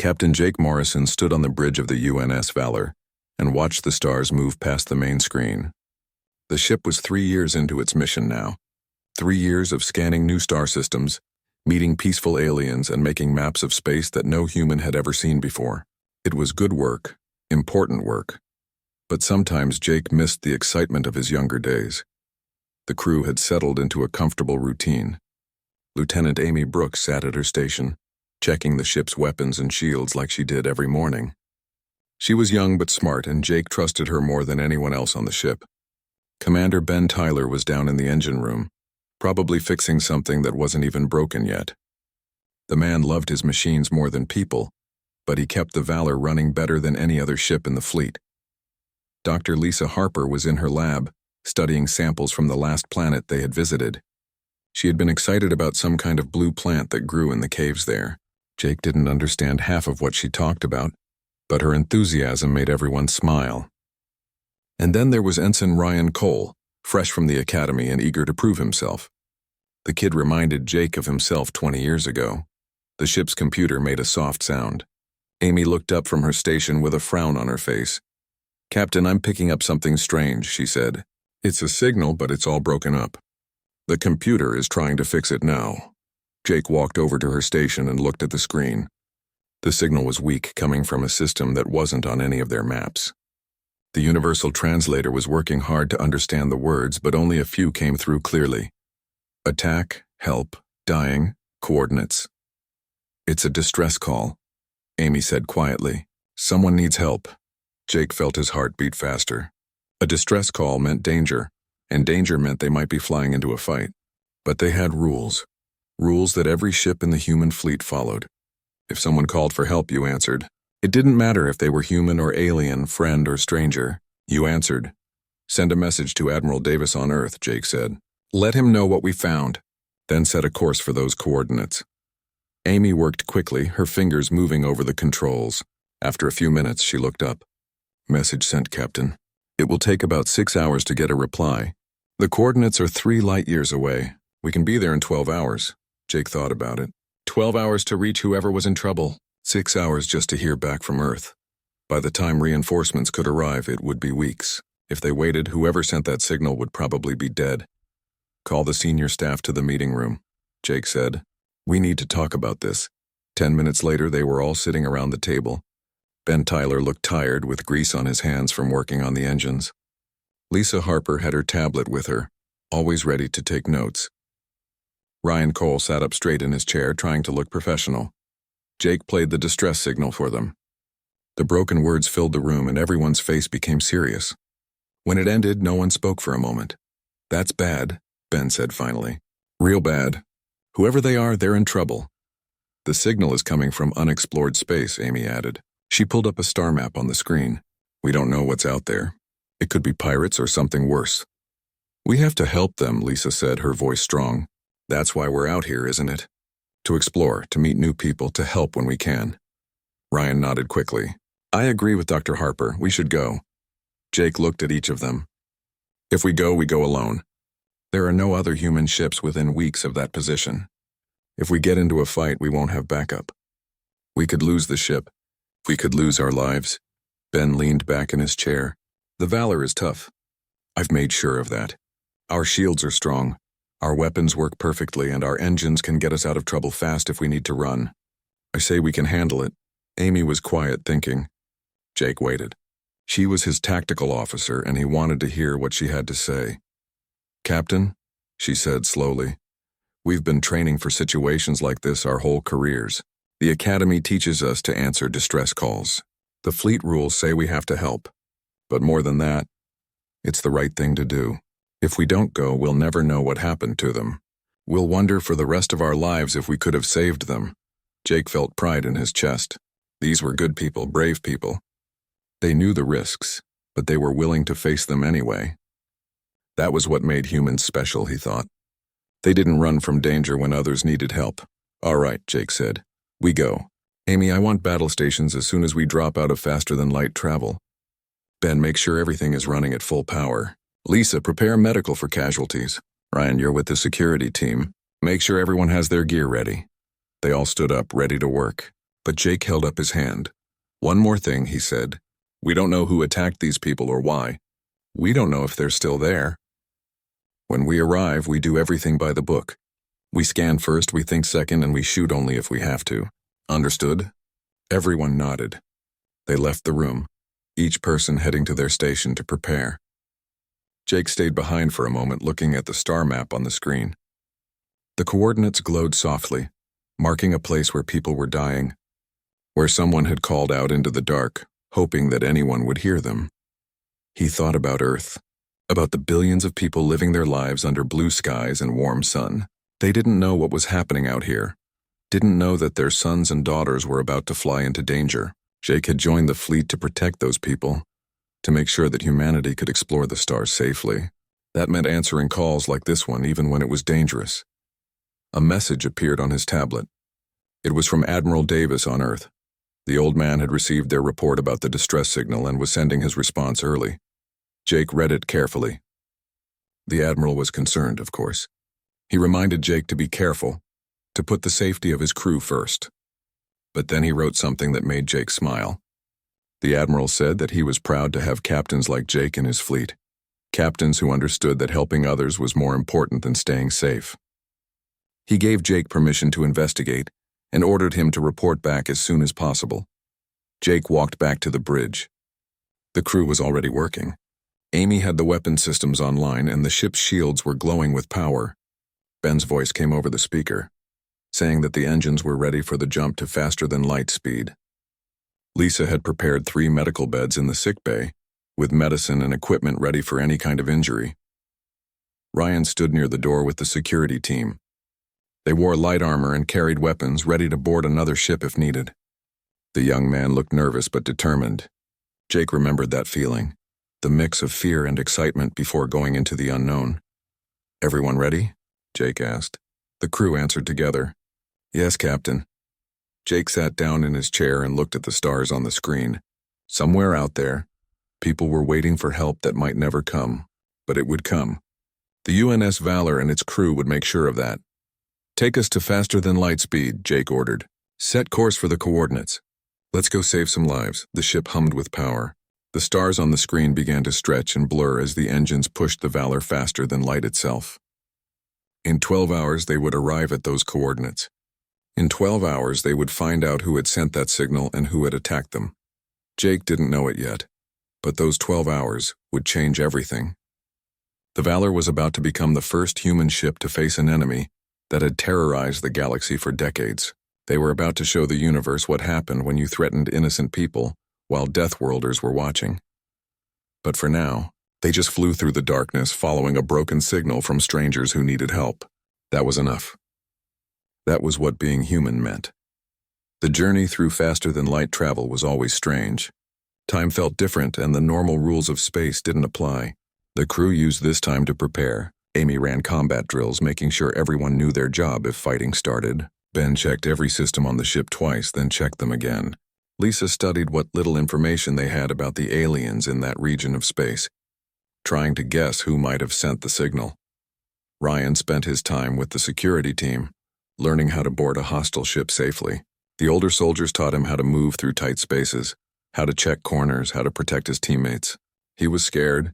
Captain Jake Morrison stood on the bridge of the UNS Valor and watched the stars move past the main screen. The ship was 3 years into its mission now. 3 years of scanning new star systems, meeting peaceful aliens, and making maps of space that no human had ever seen before. It was good work, important work. But sometimes Jake missed the excitement of his younger days. The crew had settled into a comfortable routine. Lieutenant Amy Brooks sat at her station, checking the ship's weapons and shields like she did every morning. She was young but smart, and Jake trusted her more than anyone else on the ship. Commander Ben Tyler was down in the engine room, probably fixing something that wasn't even broken yet. The man loved his machines more than people, but he kept the Valor running better than any other ship in the fleet. Dr. Lisa Harper was in her lab, studying samples from the last planet they had visited. She had been excited about some kind of blue plant that grew in the caves there. Jake didn't understand half of what she talked about, but her enthusiasm made everyone smile. And then there was Ensign Ryan Cole, fresh from the academy and eager to prove himself. The kid reminded Jake of himself 20 years ago. The ship's computer made a soft sound. Amy looked up from her station with a frown on her face. "Captain, I'm picking up something strange," she said. "It's a signal, but it's all broken up. The computer is trying to fix it now." Jake walked over to her station and looked at the screen. The signal was weak, coming from a system that wasn't on any of their maps. The universal translator was working hard to understand the words, but only a few came through clearly. Attack, help, dying, coordinates. "It's a distress call," Amy said quietly. "Someone needs help." Jake felt his heart beat faster. A distress call meant danger, and danger meant they might be flying into a fight. But they had rules. Rules that every ship in the human fleet followed. If someone called for help, you answered. It didn't matter if they were human or alien, friend or stranger. You answered. "Send a message to Admiral Davis on Earth," Jake said. "Let him know what we found." Then set a course for those coordinates. Amy worked quickly, her fingers moving over the controls. After a few minutes, she looked up. "Message sent, Captain. It will take about 6 hours to get a reply. The coordinates are 3 light years away. We can be there in 12 hours. Jake thought about it. 12 hours to reach whoever was in trouble. 6 hours just to hear back from Earth. By the time reinforcements could arrive, it would be weeks. If they waited, whoever sent that signal would probably be dead. Call the senior staff to the meeting room," Jake said. "We need to talk about this." 10 minutes later, they were all sitting around the table. Ben Tyler looked tired, with grease on his hands from working on the engines. Lisa Harper had her tablet with her, always ready to take notes. Ryan Cole sat up straight in his chair, trying to look professional. Jake played the distress signal for them. The broken words filled the room, and everyone's face became serious. When it ended, no one spoke for a moment. "That's bad," Ben said finally. "Real bad. Whoever they are, they're in trouble." "The signal is coming from unexplored space," Amy added. She pulled up a star map on the screen. "We don't know what's out there. It could be pirates or something worse." "We have to help them," Lisa said, her voice strong. "That's why we're out here, isn't it? To explore, to meet new people, to help when we can." Ryan nodded quickly. "I agree with Dr. Harper. We should go." Jake looked at each of them. "If we go alone. There are no other human ships within weeks of that position. If we get into a fight, we won't have backup. We could lose the ship. We could lose our lives." Ben leaned back in his chair. "The Valor is tough. I've made sure of that. Our shields are strong. Our weapons work perfectly, and our engines can get us out of trouble fast if we need to run. I say we can handle it." Amy was quiet, thinking. Jake waited. She was his tactical officer, and he wanted to hear what she had to say. "Captain," she said slowly, "we've been training for situations like this our whole careers. The Academy teaches us to answer distress calls. The fleet rules say we have to help. But more than that, it's the right thing to do. If we don't go, we'll never know what happened to them. We'll wonder for the rest of our lives if we could have saved them." Jake felt pride in his chest. These were good people, brave people. They knew the risks, but they were willing to face them anyway. That was what made humans special, he thought. They didn't run from danger when others needed help. "All right," Jake said. "We go. Amy, I want battle stations as soon as we drop out of faster-than-light travel. Ben, make sure everything is running at full power. Lisa, prepare medical for casualties. Ryan, you're with the security team. Make sure everyone has their gear ready." They all stood up, ready to work. But Jake held up his hand. "One more thing," he said. "We don't know who attacked these people or why. We don't know if they're still there. When we arrive, we do everything by the book. We scan first, we think second, and we shoot only if we have to. Understood?" Everyone nodded. They left the room, each person heading to their station to prepare. Jake stayed behind for a moment, looking at the star map on the screen. The coordinates glowed softly, marking a place where people were dying, where someone had called out into the dark, hoping that anyone would hear them. He thought about Earth, about the billions of people living their lives under blue skies and warm sun. They didn't know what was happening out here, didn't know that their sons and daughters were about to fly into danger. Jake had joined the fleet to protect those people, to make sure that humanity could explore the stars safely. That meant answering calls like this one even when it was dangerous. A message appeared on his tablet. It was from Admiral Davis on Earth. The old man had received their report about the distress signal and was sending his response early. Jake read it carefully. The Admiral was concerned, of course. He reminded Jake to be careful, to put the safety of his crew first. But then he wrote something that made Jake smile. The Admiral said that he was proud to have captains like Jake in his fleet, captains who understood that helping others was more important than staying safe. He gave Jake permission to investigate and ordered him to report back as soon as possible. Jake walked back to the bridge. The crew was already working. Amy had the weapon systems online and the ship's shields were glowing with power. Ben's voice came over the speaker, saying that the engines were ready for the jump to faster-than-light speed. Lisa had prepared 3 medical beds in the sick bay, with medicine and equipment ready for any kind of injury. Ryan stood near the door with the security team. They wore light armor and carried weapons, ready to board another ship if needed. The young man looked nervous but determined. Jake remembered that feeling, the mix of fear and excitement before going into the unknown. "Everyone ready?" Jake asked. The crew answered together. "Yes, Captain." Jake sat down in his chair and looked at the stars on the screen. Somewhere out there, people were waiting for help that might never come, but it would come. The UNS Valor and its crew would make sure of that. "Take us to faster-than-light speed," Jake ordered. "Set course for the coordinates. Let's go save some lives." The ship hummed with power. The stars on the screen began to stretch and blur as the engines pushed the Valor faster than light itself. In 12 hours, they would arrive at those coordinates. In 12 hours, they would find out who had sent that signal and who had attacked them. Jake didn't know it yet, but those 12 hours would change everything. The Valor was about to become the first human ship to face an enemy that had terrorized the galaxy for decades. They were about to show the universe what happened when you threatened innocent people while Deathworlders were watching. But for now, they just flew through the darkness following a broken signal from strangers who needed help. That was enough. That was what being human meant. The journey through faster-than-light travel was always strange. Time felt different and the normal rules of space didn't apply. The crew used this time to prepare. Amy ran combat drills, making sure everyone knew their job if fighting started. Ben checked every system on the ship twice, then checked them again. Lisa studied what little information they had about the aliens in that region of space, trying to guess who might have sent the signal. Ryan spent his time with the security team, learning how to board a hostile ship safely. The older soldiers taught him how to move through tight spaces, how to check corners, how to protect his teammates. He was scared,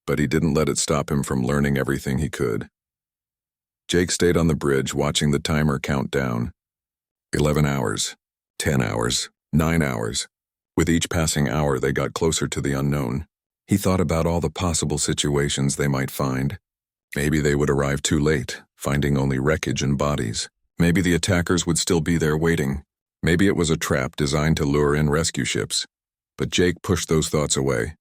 but he didn't let it stop him from learning everything he could. Jake stayed on the bridge, watching the timer count down. 11 hours, 10 hours, 9 hours. With each passing hour, they got closer to the unknown. He thought about all the possible situations they might find. Maybe they would arrive too late, finding only wreckage and bodies. Maybe the attackers would still be there waiting. Maybe it was a trap designed to lure in rescue ships. But Jake pushed those thoughts away.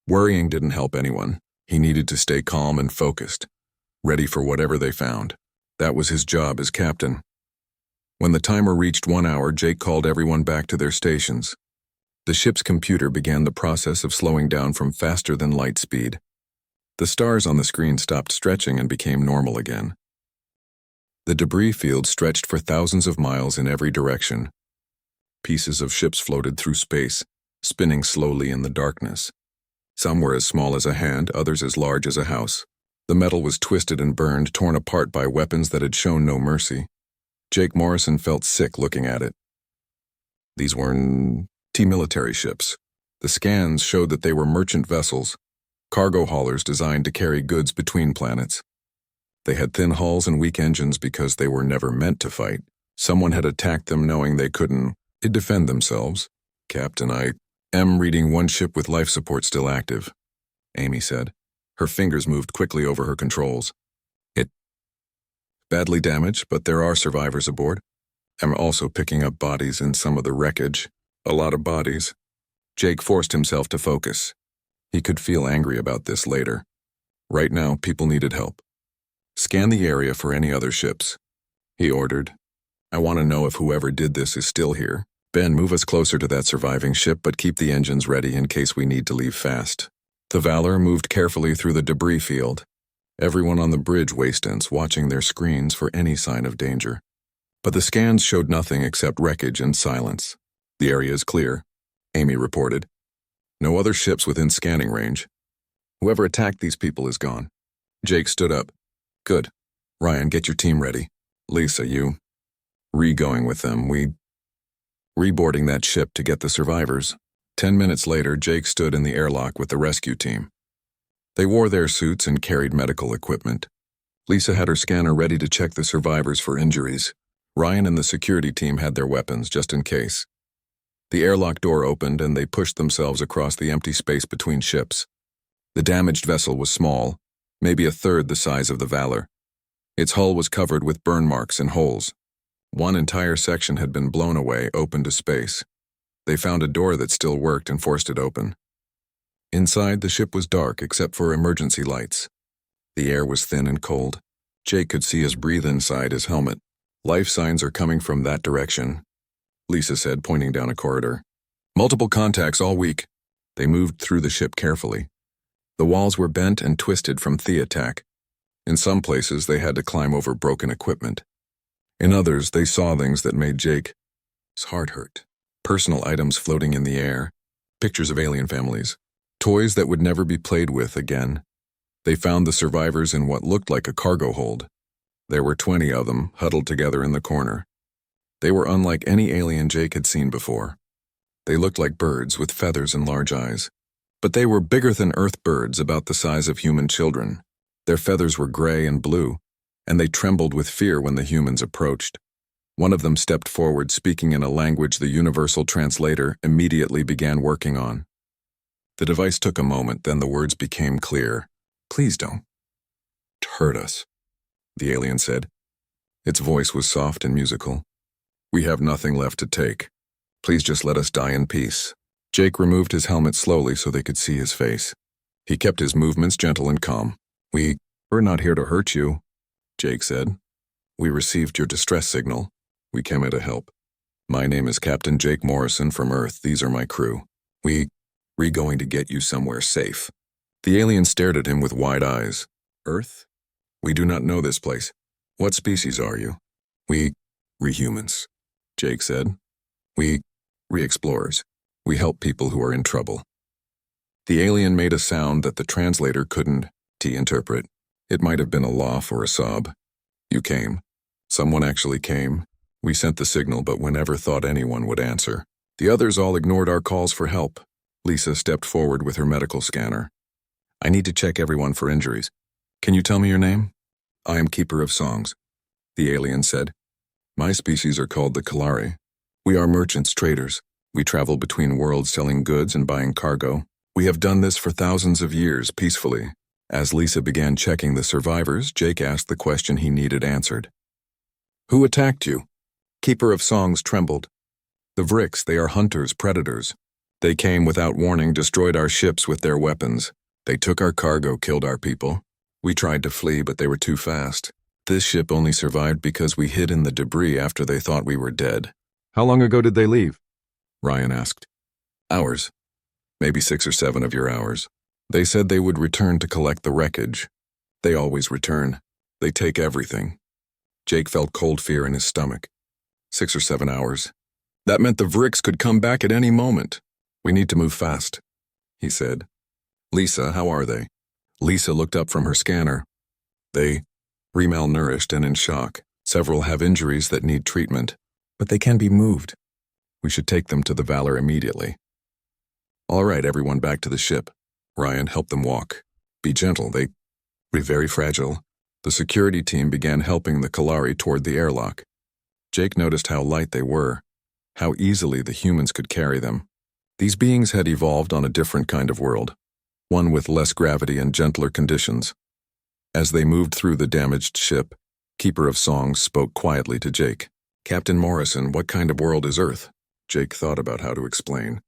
Worrying didn't help anyone. He needed to stay calm and focused, ready for whatever they found. That was his job as captain. When the timer reached 1 hour, Jake called everyone back to their stations. The ship's computer began the process of slowing down from faster-than-light speed. The stars on the screen stopped stretching and became normal again. The debris field stretched for thousands of miles in every direction. Pieces of ships floated through space, spinning slowly in the darkness. Some were as small as a hand, others as large as a house. The metal was twisted and burned, torn apart by weapons that had shown no mercy. Jake Morrison felt sick looking at it. These were T-military ships. The scans showed that they were merchant vessels, cargo haulers designed to carry goods between planets. They had thin hulls and weak engines because they were never meant to fight. Someone had attacked them knowing they couldn't defend themselves. Captain, I am reading one ship with life support still active, Amy said. Her fingers moved quickly over her controls. It badly damaged, but there are survivors aboard. I'm also picking up bodies in some of the wreckage. A lot of bodies. Jake forced himself to focus. He could feel angry about this later. Right now, people needed help. Scan the area for any other ships, he ordered. I want to know if whoever did this is still here. Ben, move us closer to that surviving ship, but keep the engines ready in case we need to leave fast. The Valor moved carefully through the debris field. Everyone on the bridge wastelands watching their screens for any sign of danger. But the scans showed nothing except wreckage and silence. The area is clear, Amy reported. No other ships within scanning range. Whoever attacked these people is gone. Jake stood up. Good. Ryan, get your team ready. Lisa, you going with them. We reboarding that ship to get the survivors. 10 minutes later, Jake stood in the airlock with the rescue team. They wore their suits and carried medical equipment. Lisa had her scanner ready to check the survivors for injuries. Ryan and the security team had their weapons just in case. The airlock door opened and they pushed themselves across the empty space between ships. The damaged vessel was small, maybe a third the size of the Valor. Its hull was covered with burn marks and holes. One entire section had been blown away, open to space. They found a door that still worked and forced it open. Inside, the ship was dark except for emergency lights. The air was thin and cold. Jake could see his breathe inside his helmet. Life signs are coming from that direction, Lisa said, pointing down a corridor. Multiple contacts all week. They moved through the ship carefully. The walls were bent and twisted from the attack. In some places, they had to climb over broken equipment. In others, they saw things that made Jake's heart hurt. Personal items floating in the air, pictures of alien families, toys that would never be played with again. They found the survivors in what looked like a cargo hold. There were 20 of them, huddled together in the corner. They were unlike any alien Jake had seen before. They looked like birds with feathers and large eyes. But they were bigger than Earth birds, about the size of human children. Their feathers were gray and blue, and they trembled with fear when the humans approached. One of them stepped forward, speaking in a language the universal translator immediately began working on. The device took a moment, then the words became clear. Please don't hurt us, the alien said. Its voice was soft and musical. We have nothing left to take. Please just let us die in peace. Jake removed his helmet slowly so they could see his face. He kept his movements gentle and calm. We're not here to hurt you, Jake said. We received your distress signal. We came here to help. My name is Captain Jake Morrison from Earth. These are my crew. We're going to get you somewhere safe. The alien stared at him with wide eyes. Earth? We do not know this place. What species are you? We're humans, Jake said. We're explorers. We help people who are in trouble. The alien made a sound that the translator couldn't interpret. It might have been a laugh or a sob. You came. Someone actually came. We sent the signal, but we never thought anyone would answer. The others all ignored our calls for help. Lisa stepped forward with her medical scanner. I need to check everyone for injuries. Can you tell me your name? I am Keeper of Songs, the alien said. My species are called the Kalari. We are merchants, traders. We travel between worlds selling goods and buying cargo. We have done this for thousands of years, peacefully. As Lisa began checking the survivors, Jake asked the question he needed answered. Who attacked you? Keeper of Songs trembled. The Vrix, they are hunters, predators. They came without warning, destroyed our ships with their weapons. They took our cargo, killed our people. We tried to flee, but they were too fast. This ship only survived because we hid in the debris after they thought we were dead. How long ago did they leave? Ryan asked. Hours. Maybe 6 or 7 of your hours. They said they would return to collect the wreckage. They always return. They take everything. Jake felt cold fear in his stomach. 6 or 7 hours. That meant the Vrix could come back at any moment. We need to move fast, he said. Lisa, how are they? Lisa looked up from her scanner. They malnourished and in shock. Several have injuries that need treatment, but they can be moved. We should take them to the Valor immediately. All right, everyone back to the ship. Ryan helped them walk. Be gentle, they're very fragile. The security team began helping the Kalari toward the airlock. Jake noticed how light they were, how easily the humans could carry them. These beings had evolved on a different kind of world, one with less gravity and gentler conditions. As they moved through the damaged ship, Keeper of Songs spoke quietly to Jake. Captain Morrison, what kind of world is Earth? Jake thought about how to explain.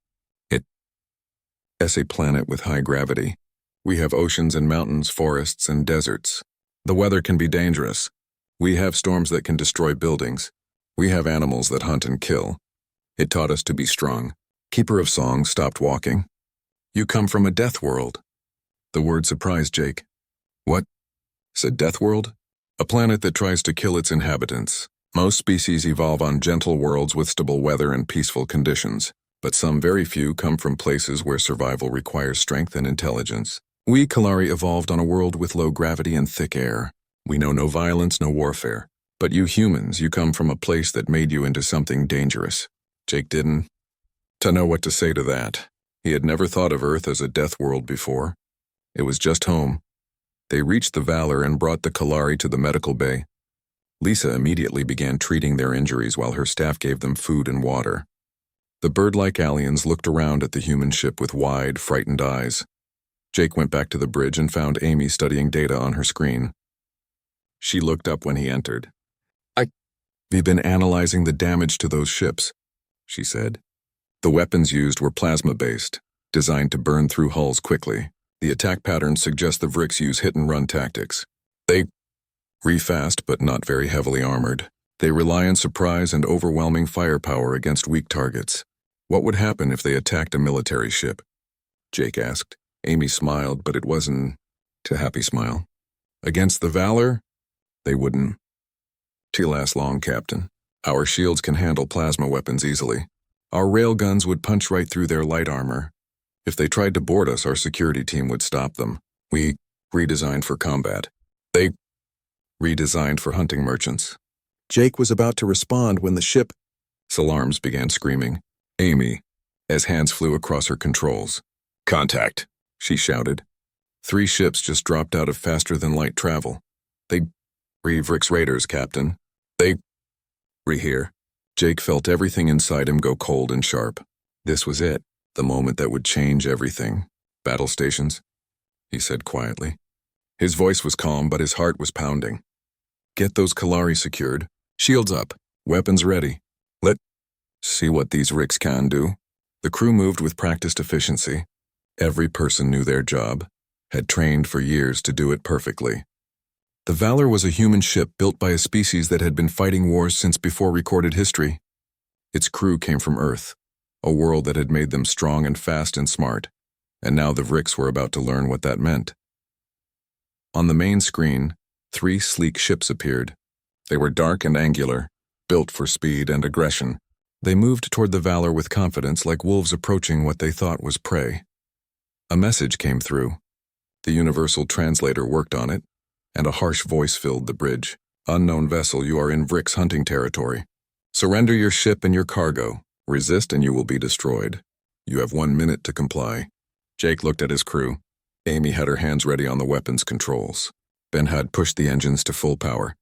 It's a planet with high gravity. We have oceans and mountains, forests and deserts. The weather can be dangerous. We have storms that can destroy buildings. We have animals that hunt and kill. It taught us to be strong. Keeper of Songs stopped walking. You come from a death world. The word surprised Jake. What? Said death world? A planet that tries to kill its inhabitants. Most species evolve on gentle worlds with stable weather and peaceful conditions, but some very few come from places where survival requires strength and intelligence. We Kalari evolved on a world with low gravity and thick air. We know no violence, no warfare. But you humans, you come from a place that made you into something dangerous. Jake didn't know what to say to that. He had never thought of Earth as a death world before. It was just home. They reached the Valor and brought the Kalari to the medical bay. Lisa immediately began treating their injuries while her staff gave them food and water. The bird-like aliens looked around at the human ship with wide, frightened eyes. Jake went back to the bridge and found Amy studying data on her screen. She looked up when he entered. We've been analyzing the damage to those ships, she said. The weapons used were plasma-based, designed to burn through hulls quickly. The attack patterns suggest the Vrix use hit-and-run tactics. They fast but not very heavily armored. They rely on surprise and overwhelming firepower against weak targets. What would happen if they attacked a military ship? Jake asked. Amy smiled, but it wasn't a happy smile. Against the Valor? They wouldn't last long, Captain. Our shields can handle plasma weapons easily. Our railguns would punch right through their light armor. If they tried to board us, our security team would stop them. We redesigned for combat. They redesigned for hunting merchants. Jake was about to respond when the ship's alarms began screaming. Amy, as hands flew across her controls. Contact, she shouted. 3 ships just dropped out of faster-than-light travel. They Vrix Raiders, Captain. They here. Jake felt everything inside him go cold and sharp. This was it, the moment that would change everything. Battle stations, he said quietly. His voice was calm, but his heart was pounding. Get those Kalari secured. Shields up. Weapons ready. Let's see what these Vrix can do. The crew moved with practiced efficiency. Every person knew their job, had trained for years to do it perfectly. The Valor was a human ship built by a species that had been fighting wars since before recorded history. Its crew came from Earth, a world that had made them strong and fast and smart, and now the Vrix were about to learn what that meant. On the main screen, 3 sleek ships appeared. They were dark and angular, built for speed and aggression. They moved toward the Valor with confidence, like wolves approaching what they thought was prey. A message came through. The universal translator worked on it, and a harsh voice filled the bridge. Unknown vessel, you are in Vrix hunting territory. Surrender your ship and your cargo. Resist and you will be destroyed. You have 1 minute to comply. Jake looked at his crew. Amy had her hands ready on the weapons controls. Ben had pushed the engines to full power.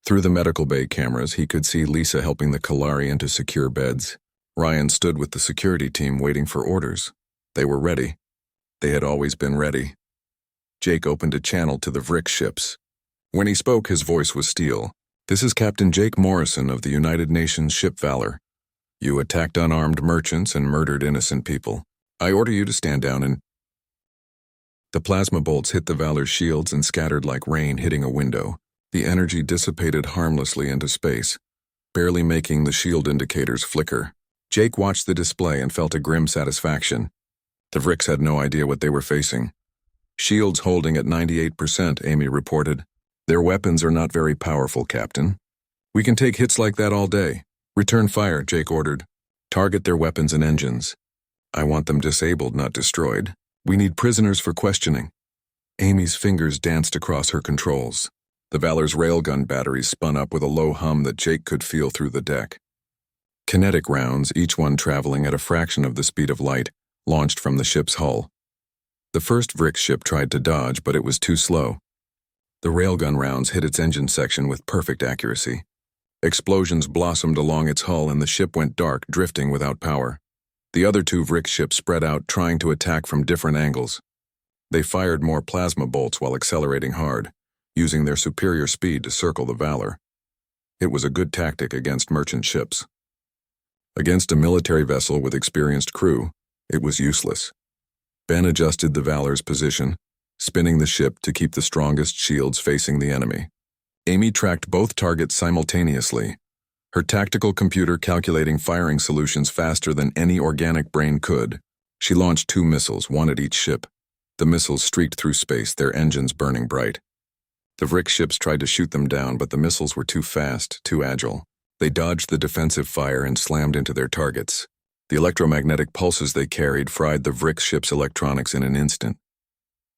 Through the medical bay cameras, he could see Lisa helping the Kalari into secure beds. Ryan stood with the security team waiting for orders. They were ready. They had always been ready. Jake opened a channel to the Vrix ships. When he spoke, his voice was steel. This is Captain Jake Morrison of the United Nations ship Valor. You attacked unarmed merchants and murdered innocent people. I order you to stand down and... The plasma bolts hit the Valor's shields and scattered like rain hitting a window. The energy dissipated harmlessly into space, barely making the shield indicators flicker. Jake watched the display and felt a grim satisfaction. The Vrix had no idea what they were facing. Shields holding at 98%, Amy reported. Their weapons are not very powerful, Captain. We can take hits like that all day. Return fire, Jake ordered. Target their weapons and engines. I want them disabled, not destroyed. We need prisoners for questioning. Amy's fingers danced across her controls. The Valor's railgun batteries spun up with a low hum that Jake could feel through the deck. Kinetic rounds, each one traveling at a fraction of the speed of light, launched from the ship's hull. The first Vrix ship tried to dodge, but it was too slow. The railgun rounds hit its engine section with perfect accuracy. Explosions blossomed along its hull and the ship went dark, drifting without power. The other two Vrix ships spread out, trying to attack from different angles. They fired more plasma bolts while accelerating hard, using their superior speed to circle the Valor. It was a good tactic against merchant ships. Against a military vessel with experienced crew, it was useless. Ben adjusted the Valor's position, spinning the ship to keep the strongest shields facing the enemy. Amy tracked both targets simultaneously, her tactical computer calculating firing solutions faster than any organic brain could. She launched 2 missiles, one at each ship. The missiles streaked through space, their engines burning bright. The Vrix ships tried to shoot them down, but the missiles were too fast, too agile. They dodged the defensive fire and slammed into their targets. The electromagnetic pulses they carried fried the Vrix ship's electronics in an instant.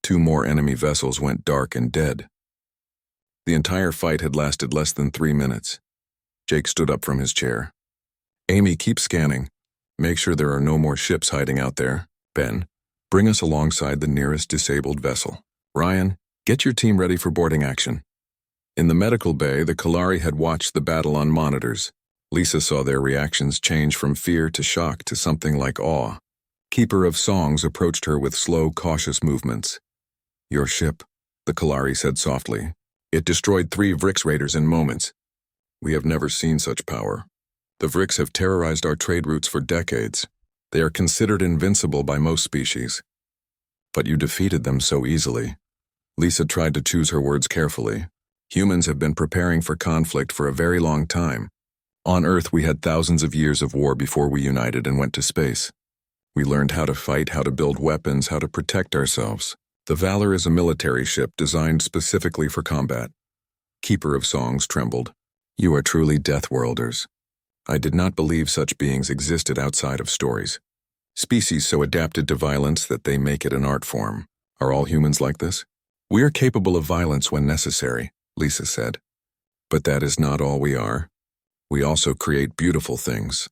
2 more enemy vessels went dark and dead. The entire fight had lasted less than 3 minutes. Jake stood up from his chair. Amy, keep scanning. Make sure there are no more ships hiding out there. Ben, bring us alongside the nearest disabled vessel. Ryan, get your team ready for boarding action. In the medical bay, the Kalari had watched the battle on monitors. Lisa saw their reactions change from fear to shock to something like awe. Keeper of Songs approached her with slow, cautious movements. Your ship, the Kalari said softly. It destroyed 3 Vrix raiders in moments. We have never seen such power. The Vrix have terrorized our trade routes for decades. They are considered invincible by most species. But you defeated them so easily. Lisa tried to choose her words carefully. Humans have been preparing for conflict for a very long time. On Earth, we had thousands of years of war before we united and went to space. We learned how to fight, how to build weapons, how to protect ourselves. The Valor is a military ship designed specifically for combat. Keeper of Songs trembled. You are truly Deathworlders. I did not believe such beings existed outside of stories. Species so adapted to violence that they make it an art form. Are all humans like this? We are capable of violence when necessary, Lisa said. But that is not all we are. We also create beautiful things.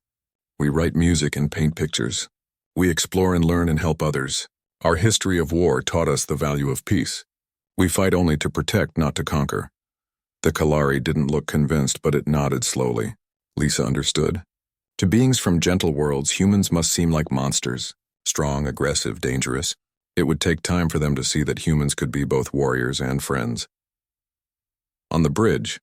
We write music and paint pictures. We explore and learn and help others. Our history of war taught us the value of peace. We fight only to protect, not to conquer. The Kalari didn't look convinced, but it nodded slowly. Lisa understood. To beings from gentle worlds, humans must seem like monsters. Strong, aggressive, dangerous. It would take time for them to see that humans could be both warriors and friends. On the bridge,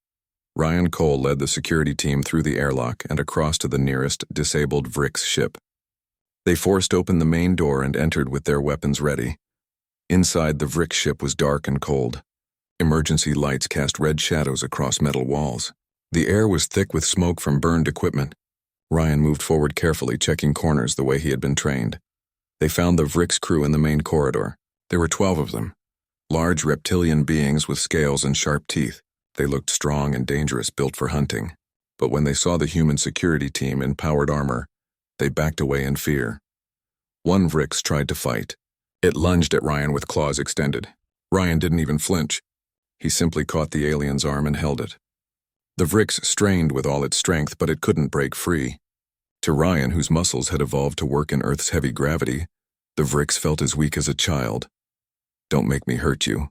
Ryan Cole led the security team through the airlock and across to the nearest disabled Vrix ship. They forced open the main door and entered with their weapons ready. Inside, the Vrix ship was dark and cold. Emergency lights cast red shadows across metal walls. The air was thick with smoke from burned equipment. Ryan moved forward carefully, checking corners the way he had been trained. They found the Vrix crew in the main corridor. There were 12 of them. Large reptilian beings with scales and sharp teeth. They looked strong and dangerous, built for hunting. But when they saw the human security team in powered armor, they backed away in fear. One Vrix tried to fight. It lunged at Ryan with claws extended. Ryan didn't even flinch. He simply caught the alien's arm and held it. The Vrix strained with all its strength, but it couldn't break free. To Ryan, whose muscles had evolved to work in Earth's heavy gravity, the Vrix felt as weak as a child. Don't make me hurt you,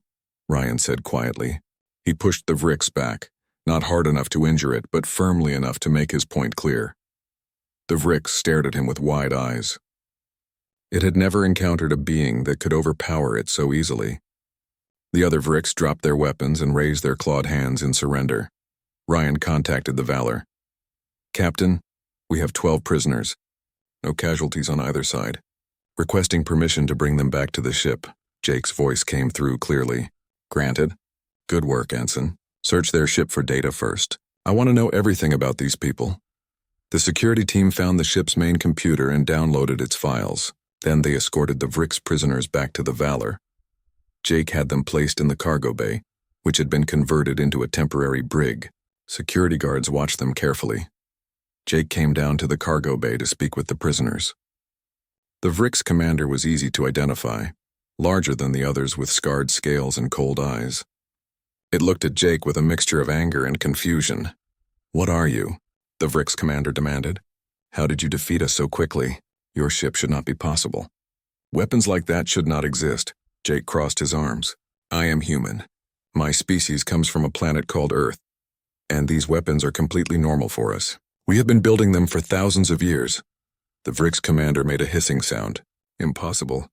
Ryan said quietly. He pushed the Vrix back, not hard enough to injure it, but firmly enough to make his point clear. The Vrix stared at him with wide eyes. It had never encountered a being that could overpower it so easily. The other Vrix dropped their weapons and raised their clawed hands in surrender. Ryan contacted the Valor. Captain, we have 12 prisoners. No casualties on either side. Requesting permission to bring them back to the ship. Jake's voice came through clearly. Granted. Good work, Ensign. Search their ship for data first. I want to know everything about these people. The security team found the ship's main computer and downloaded its files. Then they escorted the Vrix prisoners back to the Valor. Jake had them placed in the cargo bay, which had been converted into a temporary brig. Security guards watched them carefully. Jake came down to the cargo bay to speak with the prisoners. The Vrix commander was easy to identify, larger than the others with scarred scales and cold eyes. It looked at Jake with a mixture of anger and confusion. What are you? The Vrix commander demanded. How did you defeat us so quickly? Your ship should not be possible. Weapons like that should not exist. Jake crossed his arms. I am human. My species comes from a planet called Earth, and these weapons are completely normal for us. We have been building them for thousands of years. The Vrix commander made a hissing sound. Impossible.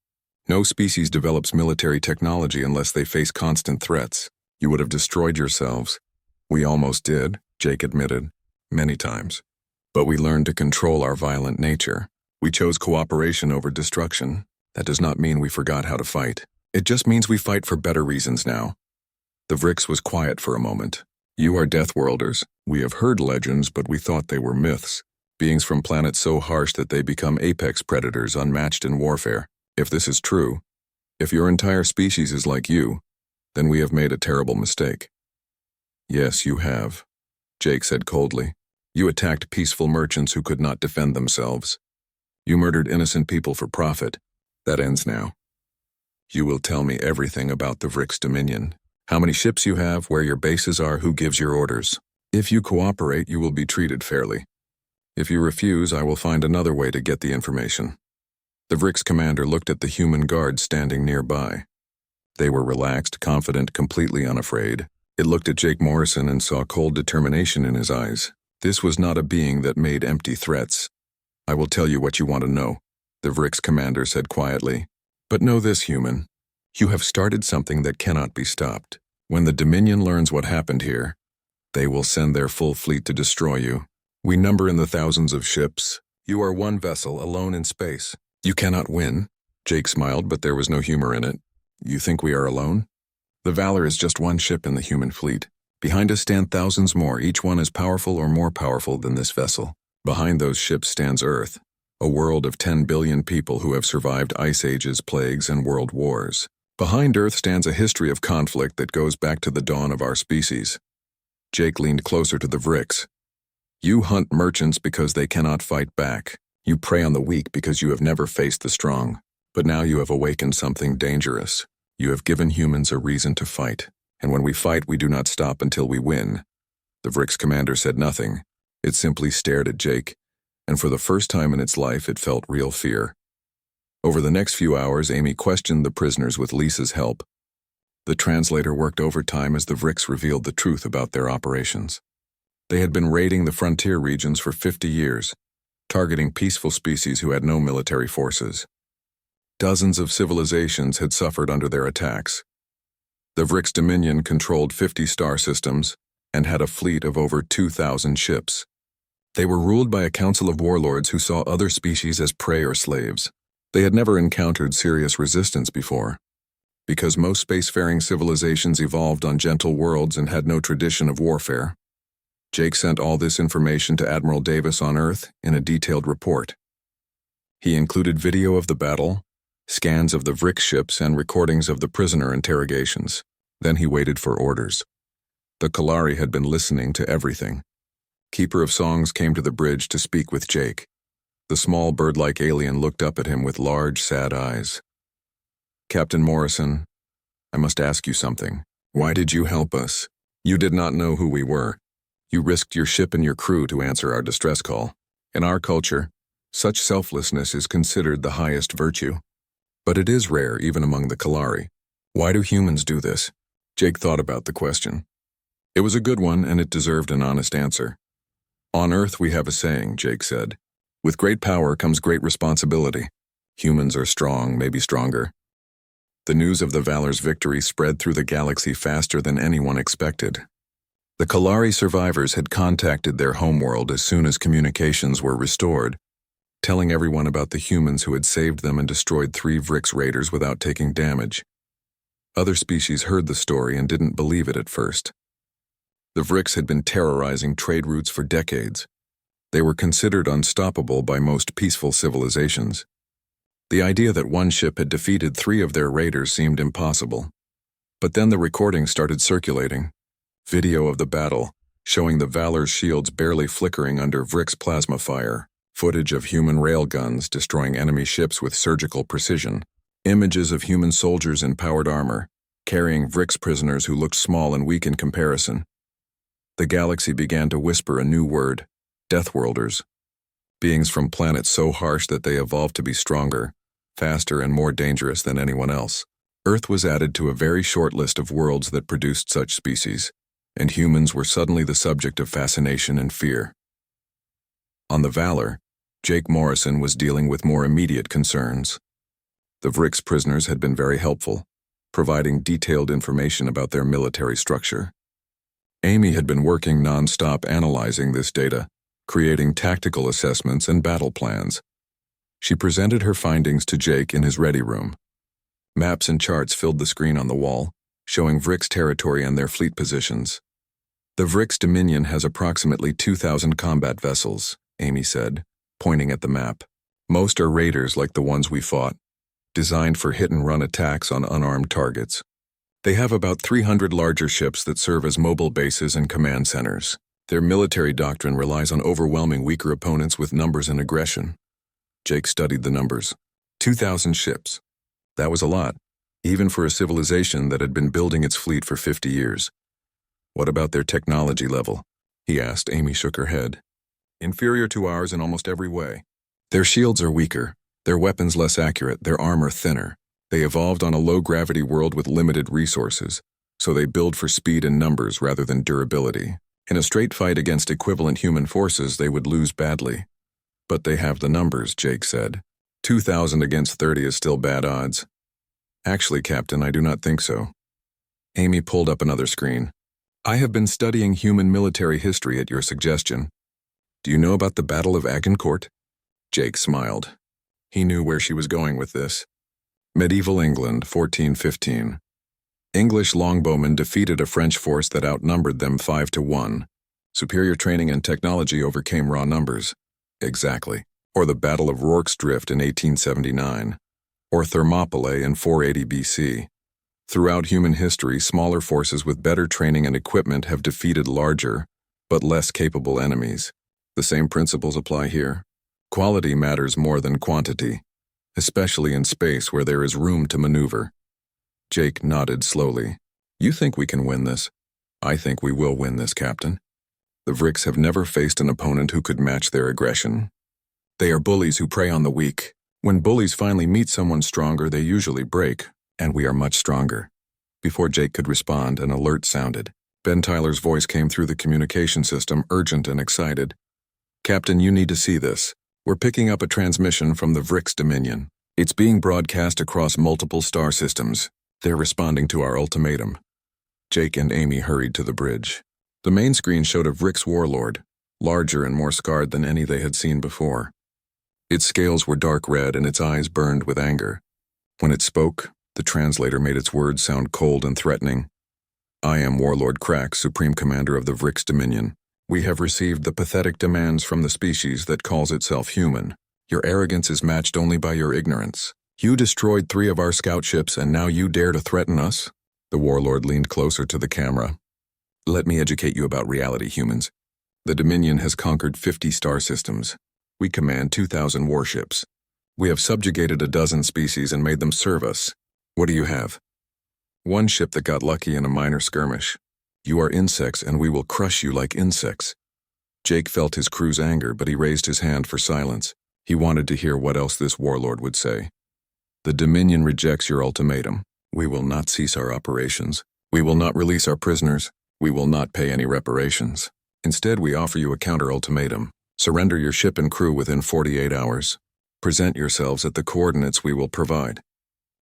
No species develops military technology unless they face constant threats. You would have destroyed yourselves. We almost did, Jake admitted, many times. But we learned to control our violent nature. We chose cooperation over destruction. That does not mean we forgot how to fight. It just means we fight for better reasons now. The Vrix was quiet for a moment. You are Deathworlders. We have heard legends, but we thought they were myths. Beings from planets so harsh that they become apex predators unmatched in warfare. If this is true, if your entire species is like you, then we have made a terrible mistake. Yes, you have, Jake said coldly. You attacked peaceful merchants who could not defend themselves. You murdered innocent people for profit. That ends now. You will tell me everything about the Vrix Dominion. How many ships you have, where your bases are, who gives your orders. If you cooperate, you will be treated fairly. If you refuse, I will find another way to get the information. The Vrix commander looked at the human guards standing nearby. They were relaxed, confident, completely unafraid. It looked at Jake Morrison and saw cold determination in his eyes. This was not a being that made empty threats. I will tell you what you want to know, the Vrix commander said quietly. But know this, human. You have started something that cannot be stopped. When the Dominion learns what happened here, they will send their full fleet to destroy you. We number in the thousands of ships. You are one vessel, alone in space. You cannot win. Jake smiled, but there was no humor in it. You think we are alone? The Valor is just one ship in the human fleet. Behind us stand thousands more, each one as powerful or more powerful than this vessel. Behind those ships stands Earth, a world of 10 billion people who have survived ice ages, plagues, and world wars. Behind Earth stands a history of conflict that goes back to the dawn of our species. Jake leaned closer to the Vrix. You hunt merchants because they cannot fight back. You prey on the weak because you have never faced the strong. But now you have awakened something dangerous. You have given humans a reason to fight. And when we fight, we do not stop until we win. The Vrix commander said nothing. It simply stared at Jake, and for the first time in its life, it felt real fear. Over the next few hours, Amy questioned the prisoners with Lisa's help. The translator worked overtime as the Vrix revealed the truth about their operations. They had been raiding the frontier regions for 50 years, targeting peaceful species who had no military forces. Dozens of civilizations had suffered under their attacks. The Vrix Dominion controlled 50 star systems and had a fleet of over 2,000 ships. They were ruled by a council of warlords who saw other species as prey or slaves. They had never encountered serious resistance before. Because most spacefaring civilizations evolved on gentle worlds and had no tradition of warfare. Jake sent all this information to Admiral Davis on Earth in a detailed report. He included video of the battle, scans of the Vrix ships, and recordings of the prisoner interrogations. Then he waited for orders. The Kalari had been listening to everything. Keeper of Songs came to the bridge to speak with Jake. The small bird-like alien looked up at him with large, sad eyes. Captain Morrison, I must ask you something. Why did you help us? You did not know who we were. You risked your ship and your crew to answer our distress call. In our culture, such selflessness is considered the highest virtue. But it is rare even among the Kalari. Why do humans do this? Jake thought about the question. It was a good one, and it deserved an honest answer. On Earth we have a saying, Jake said. With great power comes great responsibility. Humans are strong, maybe stronger. The news of the Valor's victory spread through the galaxy faster than anyone expected. The Kalari survivors had contacted their homeworld as soon as communications were restored, telling everyone about the humans who had saved them and destroyed 3 Vrix raiders without taking damage. Other species heard the story and didn't believe it at first. The Vrix had been terrorizing trade routes for decades. They were considered unstoppable by most peaceful civilizations. The idea that one ship had defeated 3 of their raiders seemed impossible. But then the recordings started circulating. Video of the battle, showing the Valor's shields barely flickering under Vrix plasma fire. Footage of human railguns destroying enemy ships with surgical precision. Images of human soldiers in powered armor, carrying Vrix prisoners who looked small and weak in comparison. The galaxy began to whisper a new word, Deathworlders. beings from planets so harsh that they evolved to be stronger, faster, and more dangerous than anyone else. Earth was added to a very short list of worlds that produced such species, and humans were suddenly the subject of fascination and fear. On the Valor, Jake Morrison was dealing with more immediate concerns. The Vrix prisoners had been very helpful, providing detailed information about their military structure. Amy had been working non-stop analyzing this data, creating tactical assessments and battle plans. She presented her findings to Jake in his ready room. Maps and charts filled the screen on the wall, showing Vrix territory and their fleet positions. The Vrix Dominion has approximately 2,000 combat vessels, Amy said, pointing at the map. Most are raiders like the ones we fought, designed for hit-and-run attacks on unarmed targets. They have about 300 larger ships that serve as mobile bases and command centers. Their military doctrine relies on overwhelming weaker opponents with numbers and aggression. Jake studied the numbers. 2,000 ships. That was a lot, even for a civilization that had been building its fleet for 50 years. What about their technology level? He asked. Amy shook her head. Inferior to ours in almost every way. Their shields are weaker, their weapons less accurate, their armor thinner. They evolved on a low-gravity world with limited resources, so they build for speed and numbers rather than durability. In a straight fight against equivalent human forces, they would lose badly. But they have the numbers, Jake said. 2,000 against 30 is still bad odds. Actually, Captain, I do not think so. Amy pulled up another screen. I have been studying human military history at your suggestion. Do you know about the Battle of Agincourt? Jake smiled. He knew where she was going with this. Medieval England, 1415. English longbowmen defeated a French force that outnumbered them 5-1. Superior training and technology overcame raw numbers. Exactly. Or the Battle of Rorke's Drift in 1879. Or Thermopylae in 480 BC. Throughout human history, smaller forces with better training and equipment have defeated larger, but less capable enemies. The same principles apply here. Quality matters more than quantity, especially in space where there is room to maneuver. Jake nodded slowly. You think we can win this? I think we will win this, Captain. The Vrix have never faced an opponent who could match their aggression. They are bullies who prey on the weak. When bullies finally meet someone stronger, they usually break, and we are much stronger. Before Jake could respond, an alert sounded. Ben Tyler's voice came through the communication system, urgent and excited. Captain, you need to see this. We're picking up a transmission from the Vrix Dominion. It's being broadcast across multiple star systems. They're responding to our ultimatum. Jake and Amy hurried to the bridge. The main screen showed a Vrix warlord, larger and more scarred than any they had seen before. Its scales were dark red and its eyes burned with anger. When it spoke, the translator made its words sound cold and threatening. I am Warlord Crack, Supreme Commander of the Vrix Dominion. We have received the pathetic demands from the species that calls itself human. Your arrogance is matched only by your ignorance. You destroyed 3 of our scout ships and now you dare to threaten us? The warlord leaned closer to the camera. Let me educate you about reality, humans. The Dominion has conquered 50 star systems. We command 2,000 warships. We have subjugated a dozen species and made them serve us. What do you have? 1 ship that got lucky in a minor skirmish. You are insects and we will crush you like insects. Jake felt his crew's anger, but he raised his hand for silence. He wanted to hear what else this warlord would say. The Dominion rejects your ultimatum. We will not cease our operations. We will not release our prisoners. We will not pay any reparations. Instead, we offer you a counter-ultimatum. Surrender your ship and crew within 48 hours. Present yourselves at the coordinates we will provide.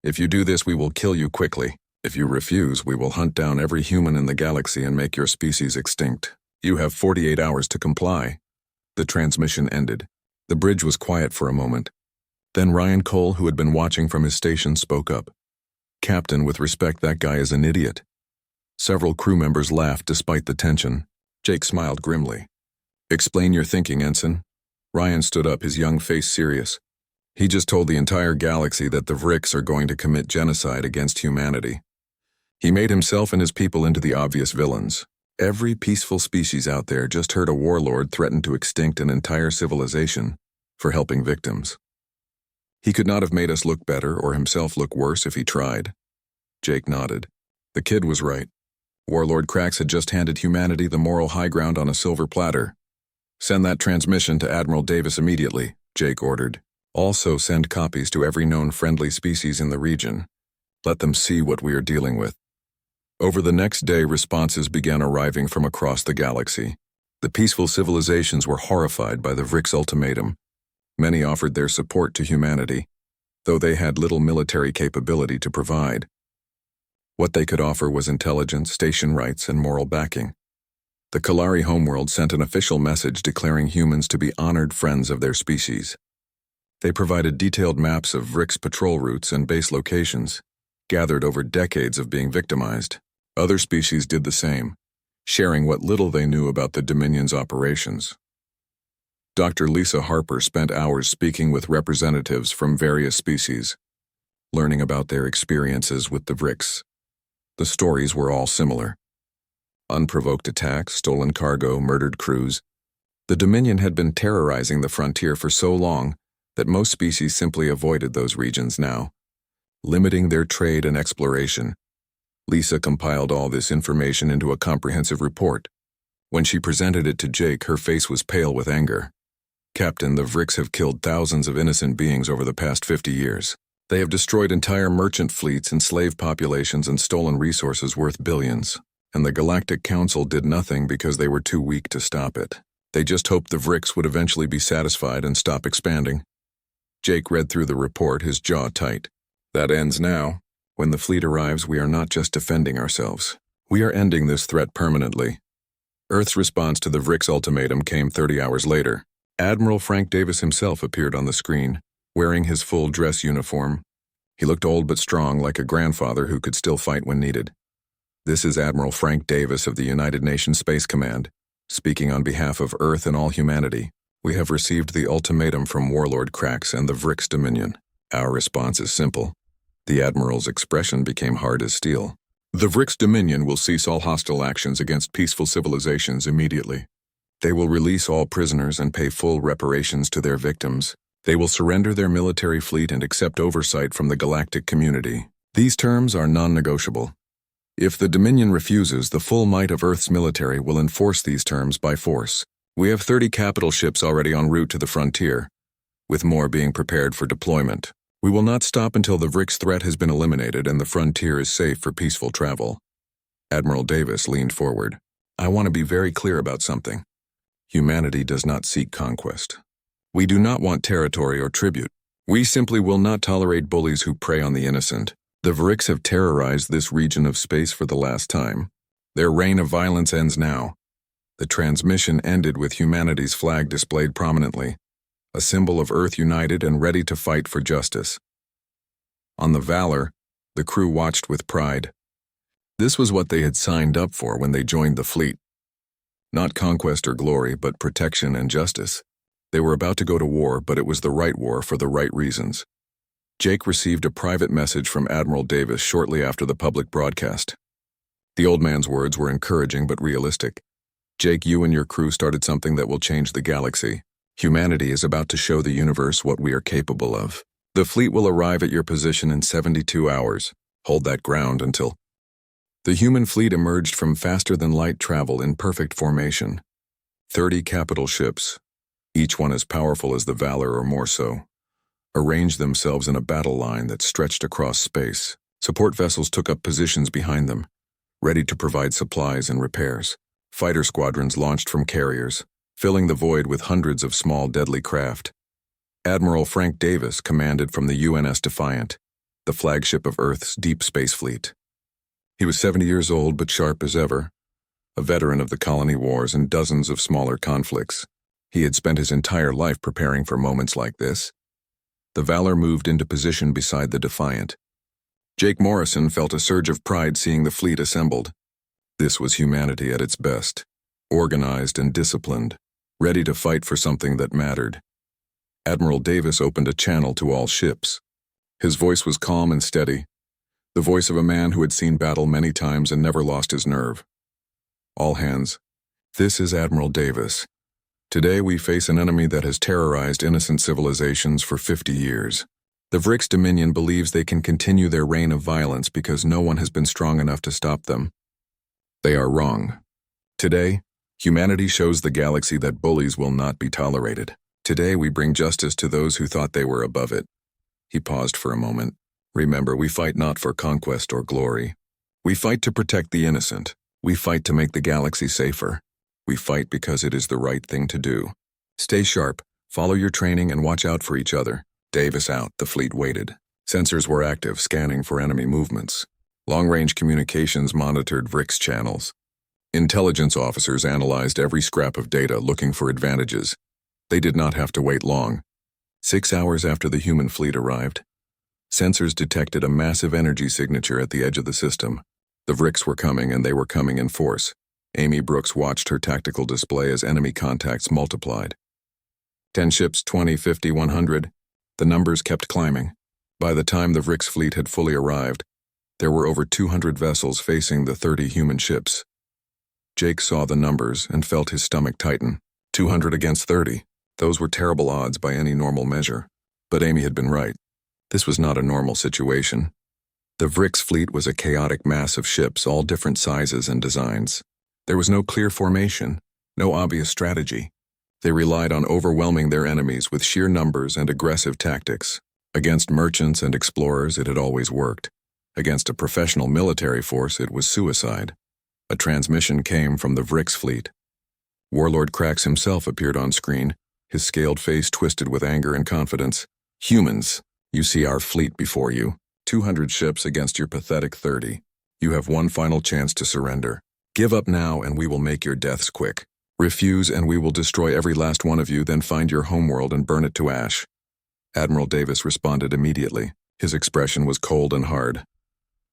If you do this, we will kill you quickly. If you refuse, we will hunt down every human in the galaxy and make your species extinct. You have 48 hours to comply. The transmission ended. The bridge was quiet for a moment. Then Ryan Cole, who had been watching from his station, spoke up. Captain, with respect, that guy is an idiot. Several crew members laughed despite the tension. Jake smiled grimly. Explain your thinking, Ensign. Ryan stood up, his young face serious. He just told the entire galaxy that the Vrix are going to commit genocide against humanity. He made himself and his people into the obvious villains. Every peaceful species out there just heard a warlord threaten to extinct an entire civilization for helping victims. He could not have made us look better or himself look worse if he tried. Jake nodded. The kid was right. Warlord Cracks had just handed humanity the moral high ground on a silver platter. Send that transmission to Admiral Davis immediately, Jake ordered. Also send copies to every known friendly species in the region. Let them see what we are dealing with. Over the next day, responses began arriving from across the galaxy. The peaceful civilizations were horrified by the Vrix ultimatum. Many offered their support to humanity, though they had little military capability to provide. What they could offer was intelligence, station rights, and moral backing. The Kalari homeworld sent an official message declaring humans to be honored friends of their species. They provided detailed maps of Vrix patrol routes and base locations, gathered over decades of being victimized. Other species did the same, sharing what little they knew about the Dominion's operations. Dr. Lisa Harper spent hours speaking with representatives from various species, learning about their experiences with the Vrix. The stories were all similar. Unprovoked attacks, stolen cargo, murdered crews. The Dominion had been terrorizing the frontier for so long that most species simply avoided those regions now, limiting their trade and exploration. Lisa compiled all this information into a comprehensive report. When she presented it to Jake, her face was pale with anger. Captain, the Vrix have killed thousands of innocent beings over the past 50 years. They have destroyed entire merchant fleets and slave populations and stolen resources worth billions. And the Galactic Council did nothing because they were too weak to stop it. They just hoped the Vrix would eventually be satisfied and stop expanding. Jake read through the report, his jaw tight. That ends now. When the fleet arrives, we are not just defending ourselves. We are ending this threat permanently. Earth's response to the Vrix ultimatum came 30 hours later. Admiral Frank Davis himself appeared on the screen, wearing his full dress uniform. He looked old but strong, like a grandfather who could still fight when needed. This is Admiral Frank Davis of the United Nations Space Command, speaking on behalf of Earth and all humanity. We have received the ultimatum from Warlord Krax and the Vrix Dominion. Our response is simple. The Admiral's expression became hard as steel. The Vrix Dominion will cease all hostile actions against peaceful civilizations immediately. They will release all prisoners and pay full reparations to their victims. They will surrender their military fleet and accept oversight from the galactic community. These terms are non-negotiable. If the Dominion refuses, the full might of Earth's military will enforce these terms by force. We have 30 capital ships already en route to the frontier, with more being prepared for deployment. We will not stop until the Vrix threat has been eliminated and the frontier is safe for peaceful travel. Admiral Davis leaned forward. I want to be very clear about something. Humanity does not seek conquest. We do not want territory or tribute. We simply will not tolerate bullies who prey on the innocent. The Vrix have terrorized this region of space for the last time. Their reign of violence ends now. The transmission ended with humanity's flag displayed prominently, a symbol of Earth united and ready to fight for justice. On the Valor, the crew watched with pride. This was what they had signed up for when they joined the fleet. Not conquest or glory, but protection and justice. They were about to go to war, but it was the right war for the right reasons. Jake received a private message from Admiral Davis shortly after the public broadcast. The old man's words were encouraging but realistic. Jake, you and your crew started something that will change the galaxy. Humanity is about to show the universe what we are capable of. The fleet will arrive at your position in 72 hours. Hold that ground until... The human fleet emerged from faster-than-light travel in perfect formation. 30 capital ships, each one as powerful as the Valor or more so, arranged themselves in a battle line that stretched across space. Support vessels took up positions behind them, ready to provide supplies and repairs. Fighter squadrons launched from carriers, filling the void with hundreds of small deadly craft. Admiral Frank Davis commanded from the UNS Defiant, the flagship of Earth's deep space fleet. He was 70 years old but sharp as ever, a veteran of the colony wars and dozens of smaller conflicts. He had spent his entire life preparing for moments like this. The Valor moved into position beside the Defiant. Jake Morrison felt a surge of pride seeing the fleet assembled. This was humanity at its best, organized and disciplined, ready to fight for something that mattered. Admiral Davis opened a channel to all ships. His voice was calm and steady, the voice of a man who had seen battle many times and never lost his nerve. All hands, this is Admiral Davis. Today we face an enemy that has terrorized innocent civilizations for 50 years. The Vrix Dominion believes they can continue their reign of violence because no one has been strong enough to stop them. They are wrong. Today, Humanity shows the galaxy that bullies will not be tolerated. Today we bring justice to those who thought they were above it. He paused for a moment. Remember, we fight not for conquest or glory. We fight to protect the innocent. We fight to make the galaxy safer. We fight because it is the right thing to do. Stay sharp, follow your training, and watch out for each other. Davis out. The fleet waited. Sensors were active, scanning for enemy movements. Long-range communications monitored VRIX channels. Intelligence officers analyzed every scrap of data, looking for advantages. They did not have to wait long. 6 hours after the human fleet arrived, sensors detected a massive energy signature at the edge of the system. The VRIX were coming, and they were coming in force. Amy Brooks watched her tactical display as enemy contacts multiplied. 10 ships, 20, 50, 100. The numbers kept climbing. By the time the VRIX fleet had fully arrived, there were over 200 vessels facing the 30 human ships. Jake saw the numbers and felt his stomach tighten. 200 against 30. Those were terrible odds by any normal measure. But Amy had been right. This was not a normal situation. The VRIX fleet was a chaotic mass of ships, all different sizes and designs. There was no clear formation, no obvious strategy. They relied on overwhelming their enemies with sheer numbers and aggressive tactics. Against merchants and explorers, it had always worked. Against a professional military force, it was suicide. A transmission came from the VRIX fleet. Warlord Krax himself appeared on screen, his scaled face twisted with anger and confidence. Humans, you see our fleet before you. 200 ships against your pathetic 30. You have one final chance to surrender. Give up now and we will make your deaths quick. Refuse and we will destroy every last one of you, then find your homeworld and burn it to ash. Admiral Davis responded immediately. His expression was cold and hard.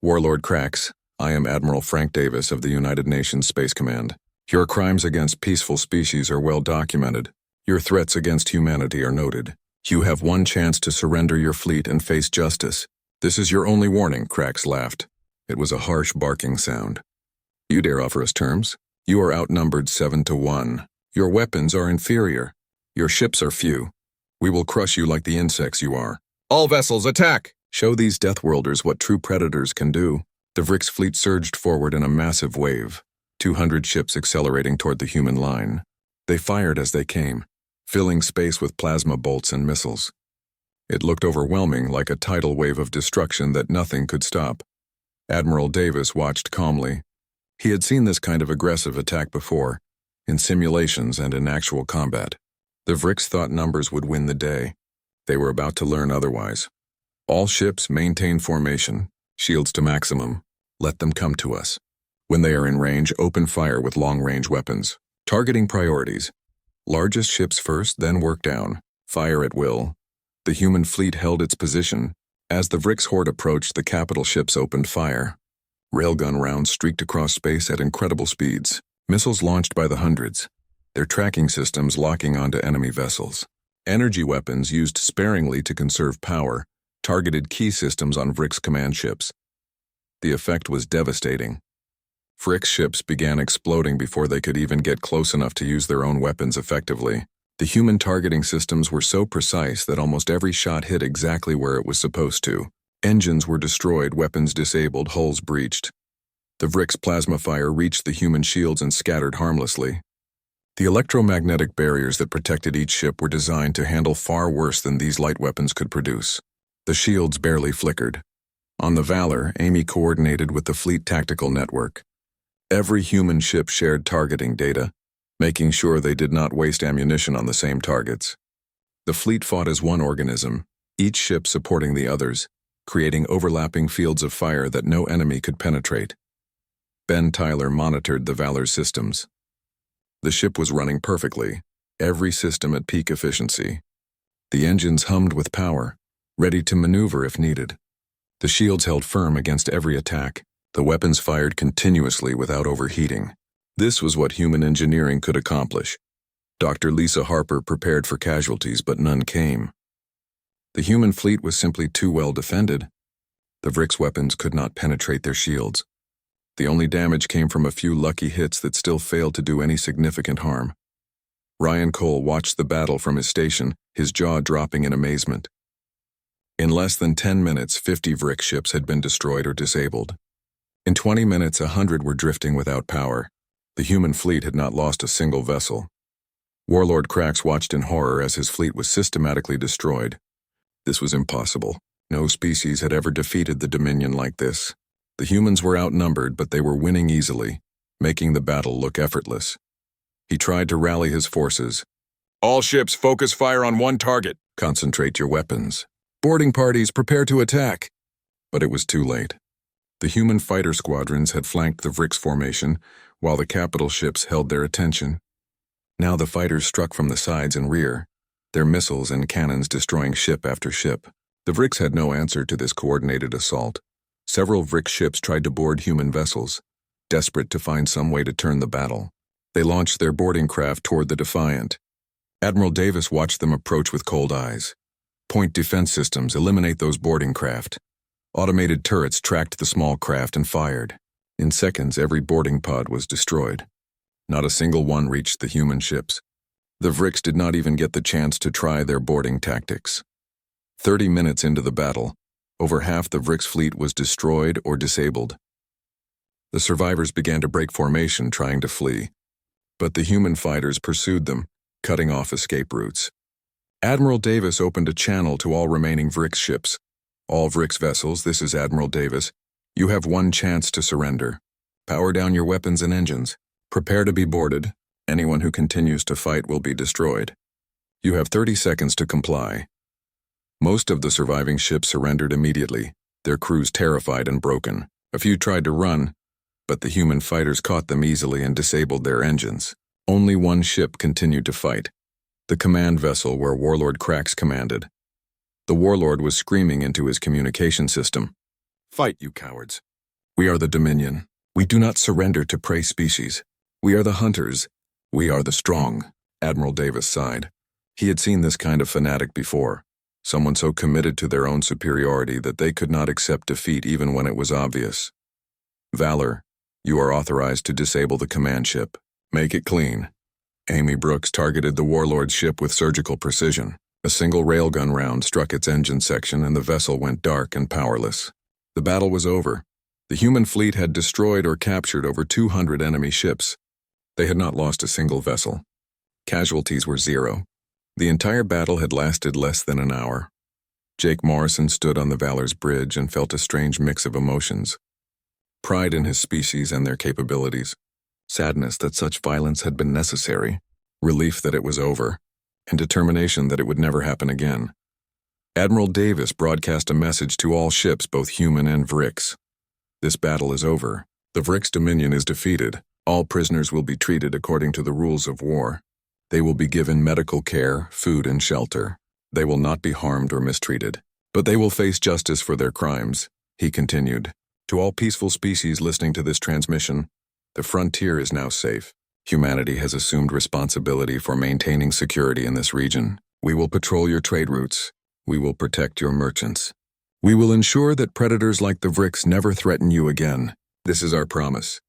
Warlord Krax, I am Admiral Frank Davis of the United Nations Space Command. Your crimes against peaceful species are well documented. Your threats against humanity are noted. You have one chance to surrender your fleet and face justice. This is your only warning, Krax laughed. It was a harsh barking sound. You dare offer us terms? You are outnumbered 7-1. Your weapons are inferior. Your ships are few. We will crush you like the insects you are. All vessels, attack! Show these Deathworlders what true predators can do. The VRIX fleet surged forward in a massive wave, 200 ships accelerating toward the human line. They fired as they came, filling space with plasma bolts and missiles. It looked overwhelming, like a tidal wave of destruction that nothing could stop. Admiral Davis watched calmly. He had seen this kind of aggressive attack before, in simulations and in actual combat. The VRIX thought numbers would win the day. They were about to learn otherwise. All ships maintain formation, shields to maximum. Let them come to us. When they are in range, open fire with long-range weapons. Targeting priorities. Largest ships first, then work down. Fire at will. The human fleet held its position. As the VRIX horde approached, the capital ships opened fire. Railgun rounds streaked across space at incredible speeds. Missiles launched by the hundreds, their tracking systems locking onto enemy vessels. Energy weapons used sparingly to conserve power, targeted key systems on VRIX command ships. The effect was devastating. VRIX ships began exploding before they could even get close enough to use their own weapons effectively. The human targeting systems were so precise that almost every shot hit exactly where it was supposed to. Engines were destroyed, weapons disabled, hulls breached. The VRIX plasma fire reached the human shields and scattered harmlessly. The electromagnetic barriers that protected each ship were designed to handle far worse than these light weapons could produce. The shields barely flickered. On the Valor, Amy coordinated with the Fleet Tactical Network. Every human ship shared targeting data, making sure they did not waste ammunition on the same targets. The fleet fought as one organism, each ship supporting the others, creating overlapping fields of fire that no enemy could penetrate. Ben Tyler monitored the Valor's systems. The ship was running perfectly, every system at peak efficiency. The engines hummed with power, ready to maneuver if needed. The shields held firm against every attack. The weapons fired continuously without overheating. This was what human engineering could accomplish. Dr. Lisa Harper prepared for casualties, but none came. The human fleet was simply too well defended. The VRIX weapons could not penetrate their shields. The only damage came from a few lucky hits that still failed to do any significant harm. Ryan Cole watched the battle from his station, his jaw dropping in amazement. In less than 10 minutes, 50 VRIX ships had been destroyed or disabled. In 20 minutes, 100 were drifting without power. The human fleet had not lost a single vessel. Warlord Krax watched in horror as his fleet was systematically destroyed. This was impossible. No species had ever defeated the Dominion like this. The humans were outnumbered, but they were winning easily, making the battle look effortless. He tried to rally his forces. All ships, focus fire on one target. Concentrate your weapons. Boarding parties, prepare to attack. But it was too late. The human fighter squadrons had flanked the Vrix formation, while the capital ships held their attention. Now the fighters struck from the sides and rear, their missiles and cannons destroying ship after ship. The Vrix had no answer to this coordinated assault. Several Vrix ships tried to board human vessels, desperate to find some way to turn the battle. They launched their boarding craft toward the Defiant. Admiral Davis watched them approach with cold eyes. Point defense systems, eliminate those boarding craft. Automated turrets tracked the small craft and fired. In seconds, every boarding pod was destroyed. Not a single one reached the human ships. The Vrix did not even get the chance to try their boarding tactics. 30 minutes into the battle, over half the Vrix fleet was destroyed or disabled. The survivors began to break formation, trying to flee. But the human fighters pursued them, cutting off escape routes. Admiral Davis opened a channel to all remaining Vrix ships. All Vrix vessels, this is Admiral Davis. You have one chance to surrender. Power down your weapons and engines. Prepare to be boarded. Anyone who continues to fight will be destroyed. You have 30 seconds to comply. Most of the surviving ships surrendered immediately, their crews terrified and broken. A few tried to run, but the human fighters caught them easily and disabled their engines. Only one ship continued to fight, the command vessel where Warlord Krax commanded. The Warlord was screaming into his communication system. Fight, you cowards. We are the Dominion. We do not surrender to prey species. We are the hunters. We are the strong. Admiral Davis sighed. He had seen this kind of fanatic before. Someone so committed to their own superiority that they could not accept defeat even when it was obvious. Valor, you are authorized to disable the command ship. Make it clean. Amy Brooks targeted the Warlord's ship with surgical precision. A single railgun round struck its engine section and the vessel went dark and powerless. The battle was over. The human fleet had destroyed or captured over 200 enemy ships. They had not lost a single vessel. Casualties were 0. The entire battle had lasted less than an hour. Jake Morrison stood on the Valor's bridge and felt a strange mix of emotions. Pride in his species and their capabilities. Sadness that such violence had been necessary. Relief that it was over. And determination that it would never happen again. Admiral Davis broadcast a message to all ships, both human and Vrix. This battle is over. The Vrix Dominion is defeated. All prisoners will be treated according to the rules of war. They will be given medical care, food, and shelter. They will not be harmed or mistreated. But they will face justice for their crimes, he continued. To all peaceful species listening to this transmission, the frontier is now safe. Humanity has assumed responsibility for maintaining security in this region. We will patrol your trade routes. We will protect your merchants. We will ensure that predators like the Vrix never threaten you again. This is our promise.